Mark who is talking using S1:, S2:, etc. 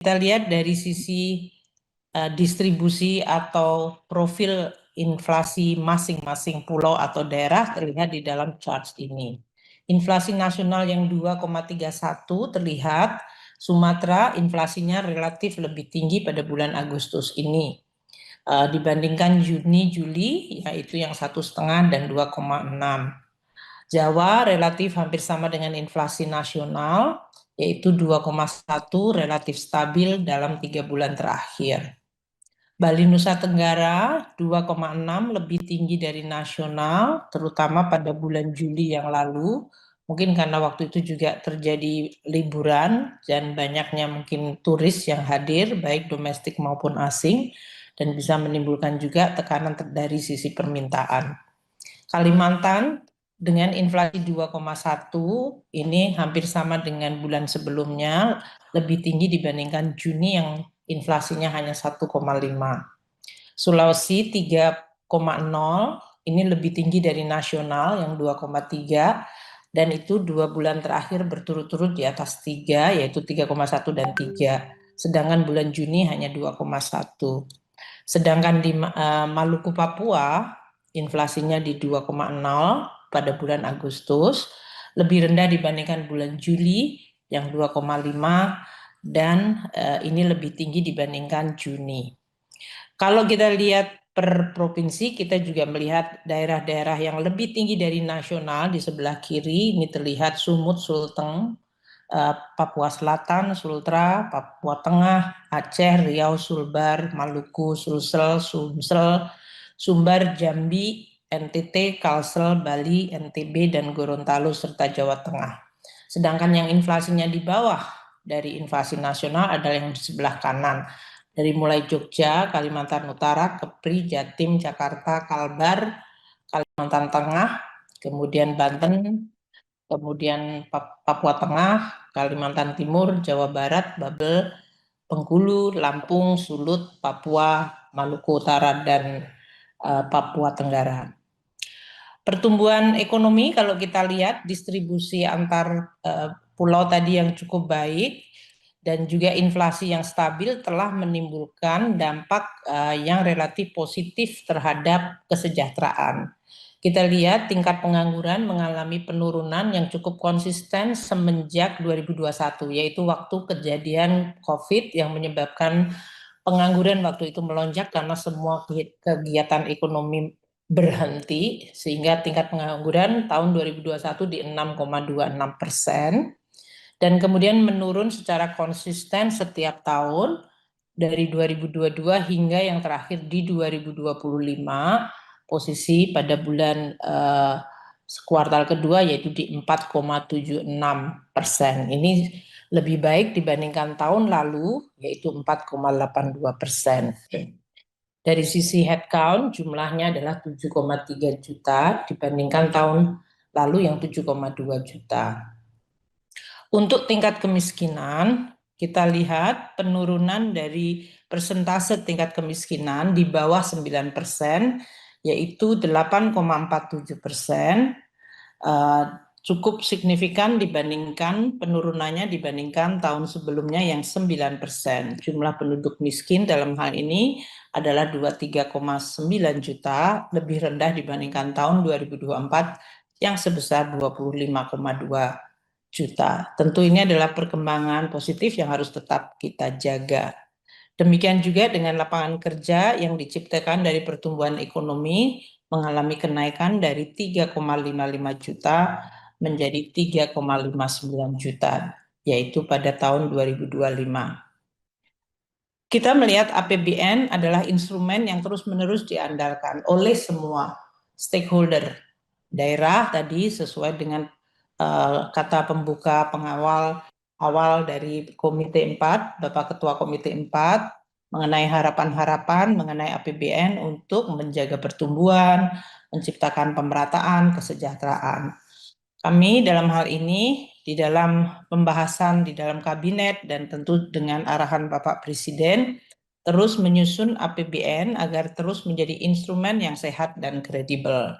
S1: Kita lihat dari sisi distribusi atau profil inflasi masing-masing pulau atau daerah terlihat di dalam chart ini. Inflasi nasional yang 2,31 terlihat Sumatera inflasinya relatif lebih tinggi pada bulan Agustus ini dibandingkan Juni, Juli yaitu yang 1,5 dan 2,6. Jawa relatif hampir sama dengan inflasi nasional yaitu 2,1 relatif stabil dalam 3 bulan terakhir. Bali Nusa Tenggara 2,6 lebih tinggi dari nasional, terutama pada bulan Juli yang lalu. Mungkin karena waktu itu juga terjadi liburan dan banyaknya mungkin turis yang hadir, baik domestik maupun asing, dan bisa menimbulkan juga tekanan dari sisi permintaan. Kalimantan dengan inflasi 2,1 ini hampir sama dengan bulan sebelumnya, lebih tinggi dibandingkan Juni yang inflasinya hanya 1,5. Sulawesi 3,0 ini lebih tinggi dari nasional yang 2,3 dan itu 2 bulan terakhir berturut-turut di atas 3 yaitu 3,1 dan 3. Sedangkan bulan Juni hanya 2,1. Sedangkan di Maluku Papua inflasinya di 2,0 pada bulan Agustus, lebih rendah dibandingkan bulan Juli yang 2,5 dan ini lebih tinggi dibandingkan Juni. Kalau kita lihat per provinsi, kita juga melihat daerah-daerah yang lebih tinggi dari nasional di sebelah kiri. Ini terlihat Sumut, Sulteng, Papua Selatan, Sultra, Papua Tengah, Aceh, Riau, Sulbar, Maluku, Sulsel, Sumsel, Sumbar, Jambi, NTT, Kalsel, Bali, NTB, dan Gorontalo, serta Jawa Tengah. Sedangkan yang inflasinya di bawah dari inflasi nasional adalah yang di sebelah kanan. Dari mulai Jogja, Kalimantan Utara, Kepri, Jatim, Jakarta, Kalbar, Kalimantan Tengah, kemudian Banten, kemudian Papua Tengah, Kalimantan Timur, Jawa Barat, Babel, Bengkulu, Lampung, Sulut, Papua, Maluku Utara, dan Papua Tenggara. Pertumbuhan ekonomi kalau kita lihat distribusi antar pulau tadi yang cukup baik dan juga inflasi yang stabil telah menimbulkan dampak yang relatif positif terhadap kesejahteraan. Kita lihat tingkat pengangguran mengalami penurunan yang cukup konsisten semenjak 2021, yaitu waktu kejadian COVID yang menyebabkan pengangguran waktu itu melonjak karena semua kegiatan ekonomi berhenti, sehingga tingkat pengangguran tahun 2021 di 6,26%, dan kemudian menurun secara konsisten setiap tahun dari 2022 hingga yang terakhir di 2025, posisi pada bulan kuartal kedua yaitu di 4,76%. Ini lebih baik dibandingkan tahun lalu yaitu 4,82%. Dari sisi headcount jumlahnya adalah 7,3 juta dibandingkan tahun lalu yang 7,2 juta. Untuk tingkat kemiskinan, kita lihat penurunan dari persentase tingkat kemiskinan di bawah 9%, yaitu 8,47%, cukup signifikan dibandingkan penurunannya dibandingkan tahun sebelumnya yang 9%. Jumlah penduduk miskin dalam hal ini adalah 23,9 juta, lebih rendah dibandingkan tahun 2024 yang sebesar 25,2 juta. Tentu ini adalah perkembangan positif yang harus tetap kita jaga. Demikian juga dengan lapangan kerja yang diciptakan dari pertumbuhan ekonomi mengalami kenaikan dari 3,55 juta menjadi 3,59 juta, yaitu pada tahun 2025. Kita melihat APBN adalah instrumen yang terus-menerus diandalkan oleh semua stakeholder daerah tadi sesuai dengan kata pembuka pengawal awal dari Komite 4, Bapak Ketua Komite 4, mengenai harapan-harapan mengenai APBN untuk menjaga pertumbuhan, menciptakan pemerataan, kesejahteraan. Kami dalam hal ini, di dalam pembahasan di dalam kabinet dan tentu dengan arahan Bapak Presiden, terus menyusun APBN agar terus menjadi instrumen yang sehat dan kredibel.